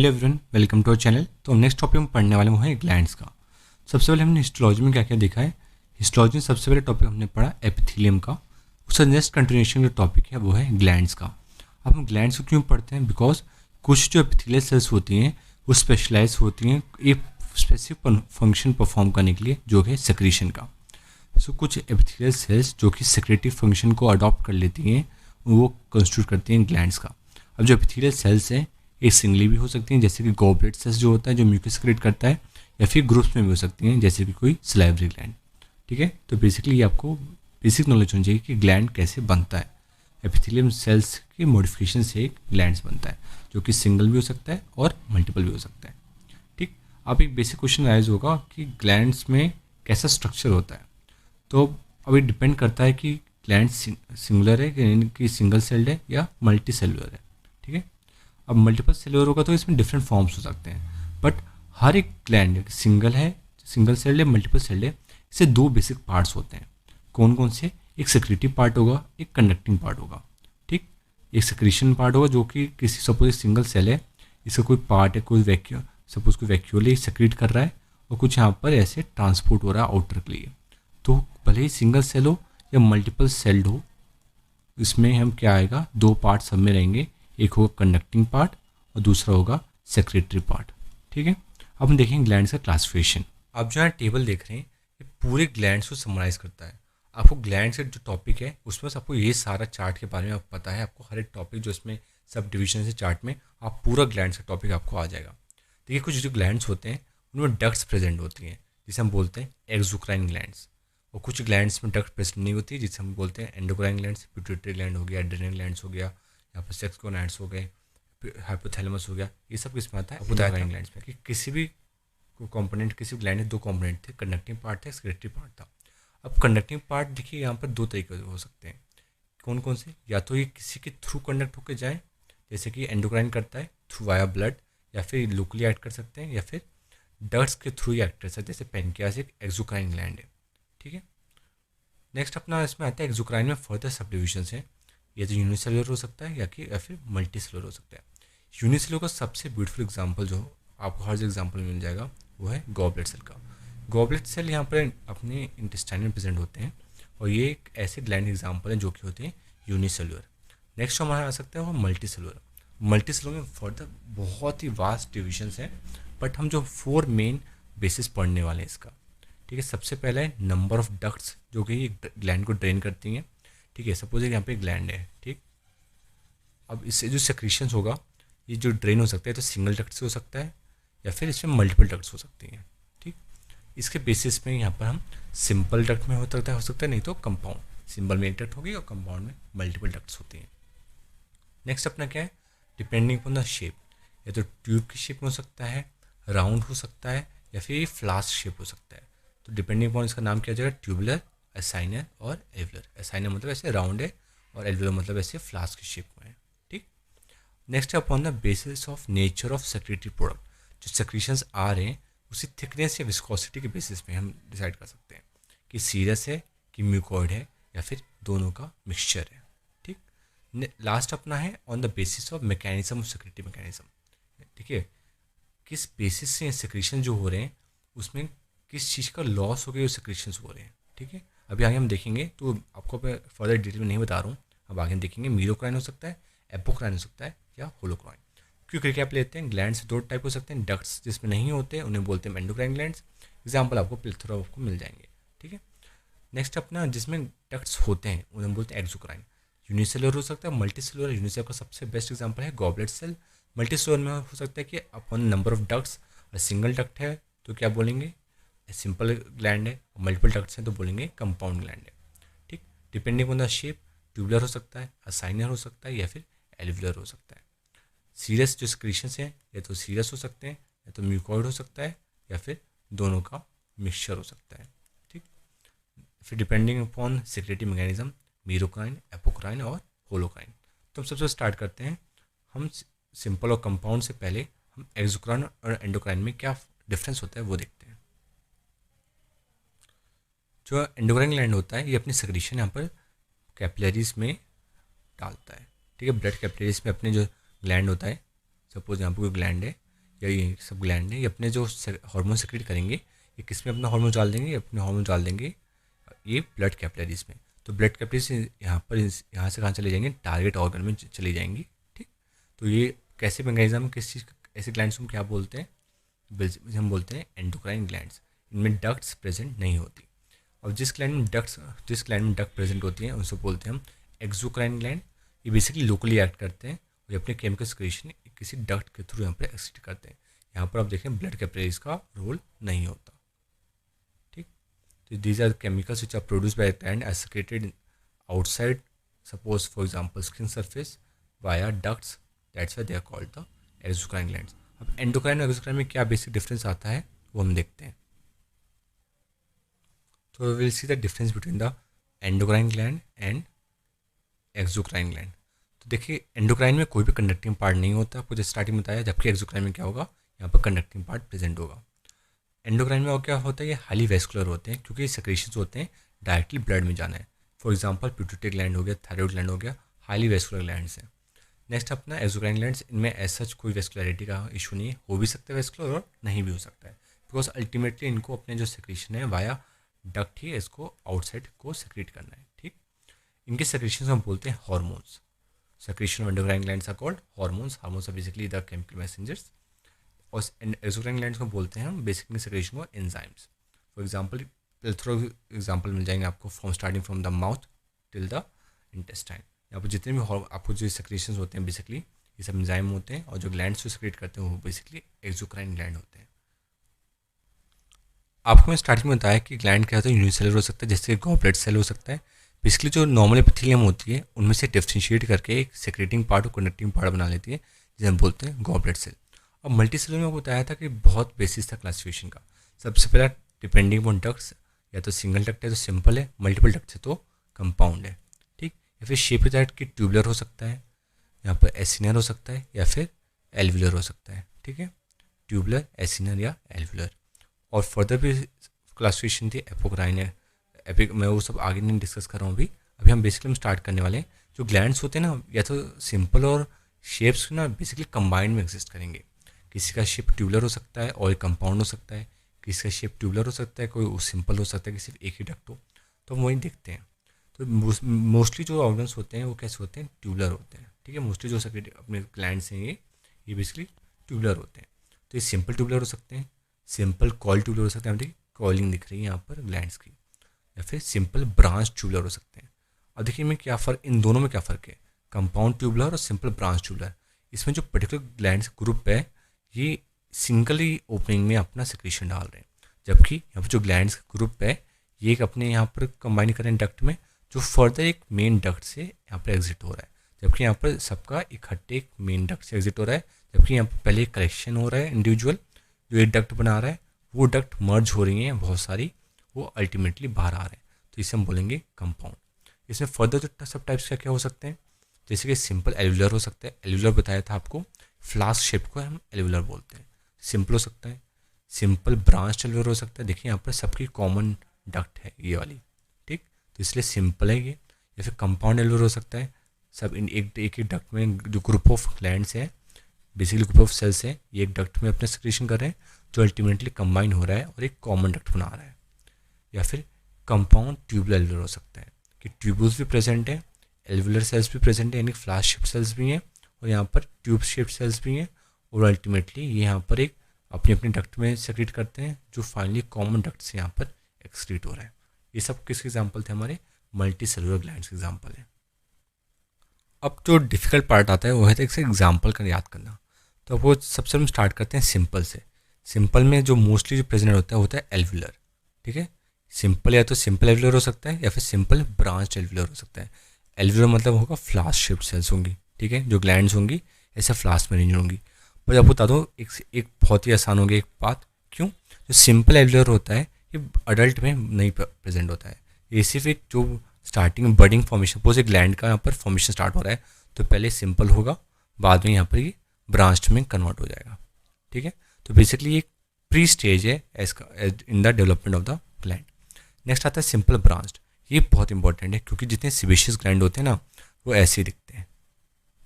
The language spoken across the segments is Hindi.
Hello everyone, welcome to our channel. तो नेक्स्ट टॉपिक हम पढ़ने वाले वो है ग्लैंड्स का। सबसे पहले हमने हिस्टोलॉजी में क्या क्या देखा है। हिस्टोलॉजी में सबसे पहले टॉपिक हमने पढ़ा एपिथेलियम का। उसका नेक्स्ट कंटिन्यूएशन जो टॉपिक है वो है ग्लैंड्स का। अब हम ग्लैंड्स को क्यों पढ़ते हैं? बिकॉज कुछ जो एपिथेलियल सेल्स होती हैं वो स्पेशलाइज होती हैं एक स्पेसिफिक फंक्शन परफॉर्म करने के लिए, जो है सेक्रीशन का। सो कुछ एपिथेलियल सेल्स जो कि सेक्रेटरी फंक्शन को अडॉप्ट कर लेती हैं वो कंस्टिट्यूट करती हैं ग्लैंड्स का। अब जो एपिथेलियल सेल्स हैं ये सिंगली भी हो सकती हैं, जैसे कि गॉबलेट सेल्स जो होता है जो म्यूकस सेक्रेट करता है, या फिर ग्रुप्स में भी हो सकती हैं, जैसे कि कोई सलाइवरी ग्लैंड। ठीक है, तो बेसिकली ये आपको बेसिक नॉलेज होनी चाहिए कि ग्लैंड कैसे बनता है। एपिथेलियम सेल्स के मॉडिफिकेशन से एक ग्लैंड्स बनता है, जो कि सिंगल भी हो सकता है और मल्टीपल भी हो सकता है। ठीक, अब एक बेसिक क्वेश्चन राइज होगा कि ग्लैंड्स में कैसा स्ट्रक्चर होता है। तो अभी डिपेंड करता है कि ग्लैंड सिंगुलर है कि सिंगल सेल्ड है या मल्टी सेलुलर है। ठीक है, अब मल्टीपल सेलुलर होगा तो इसमें डिफरेंट फॉर्म्स हो सकते हैं, बट हर एक ग्लैंड सिंगल है, सिंगल सेल्ड है, मल्टीपल सेल्ड है, इससे दो बेसिक पार्ट्स होते हैं। कौन कौन से? एक सेक्रेटरी पार्ट होगा, एक कंडक्टिंग पार्ट होगा। ठीक, एक सेक्रेशन पार्ट होगा जो कि किसी सपोज सिंगल सेल है, इसका कोई पार्ट है, कोई वैक्यूम, सपोज कोई वैक्यूअली सेक्रेट कर रहा है और कुछ यहाँ पर ऐसे ट्रांसपोर्ट हो रहा है आउटर के लिए। तो भले ही सिंगल सेल हो या मल्टीपल सेल्ड हो, इसमें हम क्या आएगा, दो पार्ट सब में रहेंगे। एक होगा कंडक्टिंग पार्ट और दूसरा होगा सेक्रेटरी पार्ट। ठीक है, अब हम देखेंगे ग्लैंड्स का क्लासिफिकेशन। आप जो है टेबल देख रहे हैं ये पूरे ग्लैंड्स को समराइज करता है। आपको ग्लैंड्स का जो टॉपिक है उसमें आपको ये सारा चार्ट के बारे में आपको पता है। आपको हर एक टॉपिक जो इसमें सब डिविजन है चार्ट में, आप पूरा ग्लैंड्स का टॉपिक आपको आ जाएगा। देखिए, कुछ जो ग्लैंड्स होते हैं उनमें डक्ट्स प्रेजेंट होती हैं, जिसे हम बोलते हैं एक्सोक्राइन ग्लैंड्स। और कुछ ग्लैंड्स में डक्ट प्रेजेंट नहीं होती, जिसे हम बोलते हैं एंडोक्राइन ग्लैंड्स। पिट्यूटरी ग्लैंड हो गया, एड्रेनल ग्लैंड्स हो गया, यहाँ पर सेक्स गोनाड्स हो गए, हाइपोथैलेमस हो गया। ये सब किस में आता है? एंडोक्राइन ग्लैंड्स में। कि किसी भी कंपोनेंट, किसी ग्लैंड में दो कंपोनेंट थे, कंडक्टिंग पार्ट था, सेक्रेटरी पार्ट था। अब कंडक्टिंग पार्ट देखिए यहाँ पर दो तरीके हो सकते हैं। कौन कौन से? या तो ये किसी के थ्रू कंडक्ट होकर जाए, जैसे कि एंडोक्राइन करता है थ्रू वाया ब्लड, या फिर लोकली एक्ट कर सकते हैं, या फिर डक्ट्स के थ्रू ही एक्ट कर सकते हैं, जैसे पेनक्रियास एक एक्सोक्राइन ग्लैंड है। ठीक है, नेक्स्ट अपना इसमें आता है एक्सोक्राइन में फर्दर सब डिविजन्स हैं। ये तो यूनिसेलुलर हो सकता है या फिर मल्टी सेलुलर हो सकता है। यूनिसेलुलर का सबसे ब्यूटीफुल एग्जांपल जो आपको हर एग्जांपल में मिल जाएगा वो है गॉबलेट सेल का। गॉबलेट सेल यहाँ पर अपने इंटेस्टाइन में प्रेजेंट होते हैं, और ये एक ऐसे ग्लैंड एग्जाम्पल हैं जो कि होते हैं यूनिसेलुलर। नेक्स्ट हमारा आ सकता है वो मल्टी सेलुलर। मल्टी सेलुलर में फर्दर बहुत ही वास्ट डिविजन्स हैं, बट हम जो 4 मेन बेसिस पढ़ने वाले हैं इसका। ठीक है, सबसे पहला है नंबर ऑफ डक्ट्स जो कि ग्लैंड को ड्रेन करती हैं। ठीक है, सपोज यहाँ पे ग्लैंड है। ठीक, अब इससे जो सेक्रीशंस होगा ये जो ड्रेन हो सकता है तो सिंगल डक्ट से हो सकता है, या फिर इसमें मल्टीपल डक्ट्स हो सकती हैं। ठीक, इसके बेसिस में यहाँ पर हम सिंपल डक्ट में हो सकता है नहीं तो कंपाउंड। सिंपल में एक डक्ट होगी और कंपाउंड में मल्टीपल डक्ट्स होती हैं। नेक्स्ट अपना क्या है? डिपेंडिंग अपॉन द शेप, या तो ट्यूब की शेप में हो सकता है, राउंड हो सकता है, या फिर फ्लास्क शेप हो सकता है। तो डिपेंडिंग अपॉन इसका नाम क्या हो जाएगा? ट्यूबुलर, एसाइनर और एवुलर। एसाइनर मतलब ऐसे राउंड है और एवुलर मतलब ऐसे फ्लास्क की शेप में है। ठीक, next upon the basis of nature of secretary product, जो सेक्रीशंस आ रहे हैं उसी थिकनेस या विस्कोसिटी के बेसिस पे हम डिसाइड कर सकते हैं कि सीरस है कि म्यूकॉइड है या फिर दोनों का मिक्सचर है। ठीक, लास्ट अपना है on the basis of mechanism of secretary mechanism. ठीक है, किस बेसिस से सेक्रीशन जो हो रहे हैं उसमें किस चीज़ का लॉस हो गया, सेक्रेशंस हो रहे हैं। ठीक है, अभी आगे हम देखेंगे, तो आपको मैं फर्दर डिटेल में नहीं बता रहा हूँ। अब आगे हम देखेंगे मीरोक्राइन हो सकता है, एपोक्राइन हो सकता है, या होलोक्राइन। क्योंकि रिकैप लेते हैं, ग्लैंड्स दो टाइप हो सकते हैं। डक्ट्स जिसमें नहीं होते उन्हें बोलते हैं एंडोक्राइन ग्लैंड्स। एग्जाम्पल आपको प्लेथोरा आपको मिल जाएंगे। ठीक है, नेक्स्ट अपना जिसमें डक्ट्स होते हैं उन्हें बोलते हैं एक्सोक्राइन। यूनिसेलुलर हो सकता है, मल्टी सेलुलर। यूनिसेलुलर का सबसे बेस्ट एग्जाम्पल है गॉबलेट सेल। मल्टी सेलुलर में हो सकता है कि upon number of ducts, single duct है तो क्या बोलेंगे? सिंपल ग्लैंड है, मल्टीपल डक्ट्स हैं तो बोलेंगे कंपाउंड ग्लैंड है। ठीक, depending on the shape tubular हो सकता है, असाइनर हो सकता है, या फिर एल्वुलर हो सकता है। सीरस जो सेक्रीशंस हैं या तो सीरस हो सकते हैं, या तो म्यूकॉइड हो सकता है, या फिर दोनों का मिक्सचर हो सकता है। ठीक, फिर depending upon secretary mechanism मीरोक्राइन, apocrine और होलोक्राइन। तो हम सबसे स्टार्ट करते हैं। हम सिंपल और कंपाउंड से पहले हम एक्सोक्राइन और एंडोक्राइन में क्या डिफरेंस होता है वो देखते हैं। जो एंडोक्राइन ग्लैंड होता है ये अपनी सेक्रीशन यहाँ पर कैपिलरीज में डालता है। ठीक है, ब्लड कैपिलरीज में अपने जो ग्लैंड होता है, सपोज यहाँ पर कोई ग्लैंड है, या ये सब ग्लैंड है, ये अपने जो हार्मोन सेक्रेट करेंगे, ये किस में अपना हार्मोन डाल देंगे, ये अपने हार्मोन डाल देंगे ये ब्लड कैपिलरीज में। तो ब्लड कैपिलरीज यहाँ पर यहाँ से कहाँ चले जाएंगे, टारगेट ऑर्गन में चली जाएंगी। ठीक, तो ये कैसे मैकेनिज्म, किस चीज़ ऐसे ग्लैंड्स को क्या बोलते हैं, हम बोलते हैं एंडोक्राइन ग्लैंड्स। इनमें डक्ट्स प्रेजेंट नहीं होती। और जिस ग्लैंड में डक्ट प्रेजेंट होती है उनको बोलते हैं हम एक्सोक्राइन ग्लैंड। ये बेसिकली लोकली एक्ट करते हैं और ये अपने केमिकल सिक्रेशन किसी डक्ट के थ्रू यहाँ पर एक्सिट करते हैं। यहाँ पर आप देखें ब्लड कैपिलरीज का रोल नहीं होता। ठीक, तो these are chemicals which are produce by gland as secreted outside, suppose for example skin surface via ducts, that's why they are called the exocrine glands. अब एंडोक्राइन और एक्सोक्राइन में क्या बेसिक डिफरेंस आता है वो हम देखते हैं। तो will see the difference between the endocrine gland and exocrine gland. तो देखिए एंडोक्राइन में कोई भी कंडक्टिंग पार्ट नहीं होता, आपको जैसे स्टार्टिंग में बताया, जबकि एक्सोक्राइन में क्या होगा, यहाँ पर कंडक्टिंग पार्ट प्रेजेंट होगा। एंडोक्राइन में और क्या होता है, ये हाईली वेस्कुलर होते हैं क्योंकि ये सेक्रेशंस होते हैं डायरेक्टली ब्लड में जाना है। फॉर एग्जांपल पिट्यूटरी ग्लैंड हो गया, थायराइड ग्लैंड हो गया, हाईली वेस्कुलर ग्लैंड्स हैं। नेक्स्ट अपना एक्सोक्राइन ग्लैंड्स, इनमें एज सच कोई वेस्कुलरिटी का इशू नहीं है, हो भी सकता है वेस्कुलर और नहीं भी हो सकता है, बिकॉज अल्टीमेटली इनको अपने जो सेक्रेशन है वाया डक्ट ही इसको आउटसाइड को सेक्रेट करना है। ठीक, इनके सेक्रेशन हम बोलते हैं hormones. Secretion of endocrine glands are called hormones. Hormones are basically the chemical messengers. और एक्सोक्राइन ग्लैंड्स को बोलते हैं हम basically secretion of enzymes. For example plethora example मिल जाएंगे आपको, from starting from the mouth till the intestine. यहाँ पर जितने भी आपको जो सेक्रेशंस होते हैं बेसिकली ये सब एंजाइम होते हैं, और जो ग्लैंड्स जो सेक्रेट करते हैं वो बेसिकली एक्सोक्राइन ग्लैंड होते हैं। आपको मैं स्टार्टिंग में बताया कि ग्लैंड क्या होता है, यूनिसेलुलर हो सकता है, जैसे गॉबलेट सेल हो सकता है। बेसिकली जो नॉर्मल एपिथेलियम होती है उनमें से डिफ्रेंशिएट करके एक सेक्रेटिंग पार्ट और कंडक्टिंग पार्ट बना लेती है, जिसे हम बोलते हैं गॉबलेट सेल। अब मल्टी सेलुलर में बताया था कि बहुत बेसिस था क्लासिफिकेशन का। सबसे पहला डिपेंडिंग ऑन डक्ट्स, या तो सिंगल डक्ट है तो सिंपल है, मल्टीपल डक्ट है तो कंपाउंड है। ठीक, या फिर शेप दैट की ट्यूबुलर हो सकता है, यहाँ पर एसिनर हो सकता है, या फिर एल्वुलर हो सकता है। ठीक है, ट्यूबुलर, एसिनर या एल्वुलर। और फर्दर भी क्लासिफिकेशन थी एपोक्राइन है, एपिक, मैं वो सब आगे नहीं डिस्कस कर रहा हूँ अभी। अभी हम बेसिकली स्टार्ट करने वाले हैं। जो ग्लैंड्स होते हैं ना, या तो सिंपल और शेप्स ना बेसिकली कंबाइंड में एग्जिस्ट करेंगे। किसी का शेप ट्यूबुलर हो सकता है और कंपाउंड हो सकता है, किसी का शेप ट्यूबुलर हो सकता है, कोई सिंपल हो सकता है कि सिर्फ एक ही डक्ट हो, तो हम वही देखते हैं। तो मोस्टली जो ऑर्गन्स होते हैं वो कैसे होते हैं, ट्यूबुलर होते हैं। ठीक है, मोस्टली जो अपने ग्लैंड्स हैं ये बेसिकली ट्यूबुलर होते हैं। तो ये सिंपल ट्यूबुलर हो सकते हैं, सिंपल कॉल ट्यूबुलर हो सकते हैं, देखिए कॉलिंग दिख रही है यहाँ पर ग्लैंड्स की, या फिर सिंपल ब्रांच ट्यूबुलर हो सकते हैं। अब देखिए में क्या फ़र्क, इन दोनों में क्या फ़र्क है, कंपाउंड ट्यूबुलर और सिंपल ब्रांच ट्यूबुलर। इसमें जो पर्टिकुलर ग्लैंड्स ग्रुप है ये सिंगली ओपनिंग में अपना सेक्रेशन डाल रहे हैं, जबकि यहाँ पर जो ग्लैंड्स ग्रुप है ये एक अपने यहाँ पर कंबाइन कर रहे हैं डक्ट में, जो फर्दर एक मेन डक्ट से यहाँ पर एग्जिट हो रहा है। जबकि यहाँ पर सबका इकट्ठे एक मेन डक्ट से एग्जिट हो रहा है, जबकि यहाँ पर पहले एक कलेक्शन हो रहा है इंडिविजुअल, जो एक डक्ट बना रहा है, वो डक्ट मर्ज हो रही हैं बहुत सारी, वो अल्टीमेटली बाहर आ रहे हैं, तो इसे हम बोलेंगे कंपाउंड। इसमें फर्दर जो सब टाइप्स क्या क्या हो सकते हैं, जैसे कि सिंपल एल्वुलर हो सकता है, एल्वुलर बताया था आपको, फ्लास्क शेप को हम एल्वुलर बोलते हैं। सिंपल हो सकता है, सिंपल ब्रांच एल्वुलर हो सकता है, देखिए यहाँ पर सबकी कॉमन डक्ट है ये वाली। ठीक, तो इसलिए सिंपल है ये। या फिर कंपाउंड एल्वुलर हो सकता है, सब इन एक डक्ट में जो ग्रुप ऑफ ग्लैंड्स है, बेसिकली ग्रुप ऑफ सेल्स है, ये एक डक्ट में अपने सेक्रेशन कर रहे हैं, जो अल्टीमेटली कंबाइन हो रहा है और एक कॉमन डक्ट बना रहा है। या फिर कंपाउंड ट्यूबुलर एल्वुलर हो सकता है कि ट्यूब्यूल्स भी प्रेजेंट है, एल्वुलर सेल्स भी प्रेजेंट है, यानी फ्लास्क शेप सेल्स भी हैं, और यहाँ पर ट्यूब शेप सेल्स भी हैं, और अल्टीमेटली ये यहाँ पर एक अपने अपने डक्ट में सेक्रेट करते हैं, जो फाइनली कॉमन डक्ट से यहाँ पर एक्सक्रीट हो रहा है। ये सब किसके एग्जाम्पल थे, हमारे मल्टी सेलुलर ग्लैंड्स के एग्जाम्पल है। अब जो डिफिकल्ट पार्ट आता है वो है एक एग्जाम्पल का याद करना। तो वो सबसे हम स्टार्ट करते हैं सिंपल से। सिंपल में जो मोस्टली जो प्रेजेंट होता है एल्वुलर। ठीक है, सिंपल या तो सिंपल एल्वुलर हो सकता है, या फिर सिंपल ब्रांच एल्वुलर हो सकता है। एल्वुलर मतलब होगा फ्लास्क शेप्ड सेल्स होंगी। ठीक है, जो ग्लैंड्स होंगी ऐसे फ्लास्क में अरेंज होंगी। पर आपको बता दो एक बहुत ही आसान होगी एक बात, क्यों, जो सिंपल एल्वुलर होता है ये अडल्ट में नहीं प्रेजेंट होता है, ये सिर्फ एक जो स्टार्टिंग में बडिंग फॉर्मेशन, सपोज एक ग्लैंड का यहाँ पर फॉर्मेशन स्टार्ट हो रहा है, तो पहले सिंपल होगा, बाद में यहाँ पर ये ब्रांच्ड में कन्वर्ट हो जाएगा। ठीक है, तो बेसिकली एक प्री स्टेज है in the development of the gland. Next आता है सिंपल ब्रांच्ड। ये बहुत इंपॉर्टेंट है क्योंकि जितने सिबेशियस ग्लैंड होते हैं ना वो ऐसे ही दिखते हैं।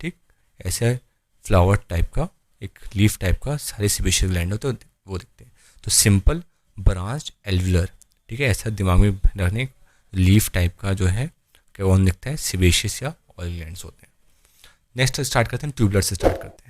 ठीक, ऐसे फ्लावर टाइप का एक लीफ टाइप का सारे सिबेशियस ग्लैंड होते हैं वो दिखते हैं। तो सिंपल ब्रांच्ड एल्वुलर, ठीक है, ऐसा दिमाग में रखने, लीफ टाइप का जो है कौन दिखता है, सिबेशियस या ऑयल ग्लैंड्स होते हैं। नेक्स्ट स्टार्ट करते हैं, ट्यूबुलर से स्टार्ट करते हैं।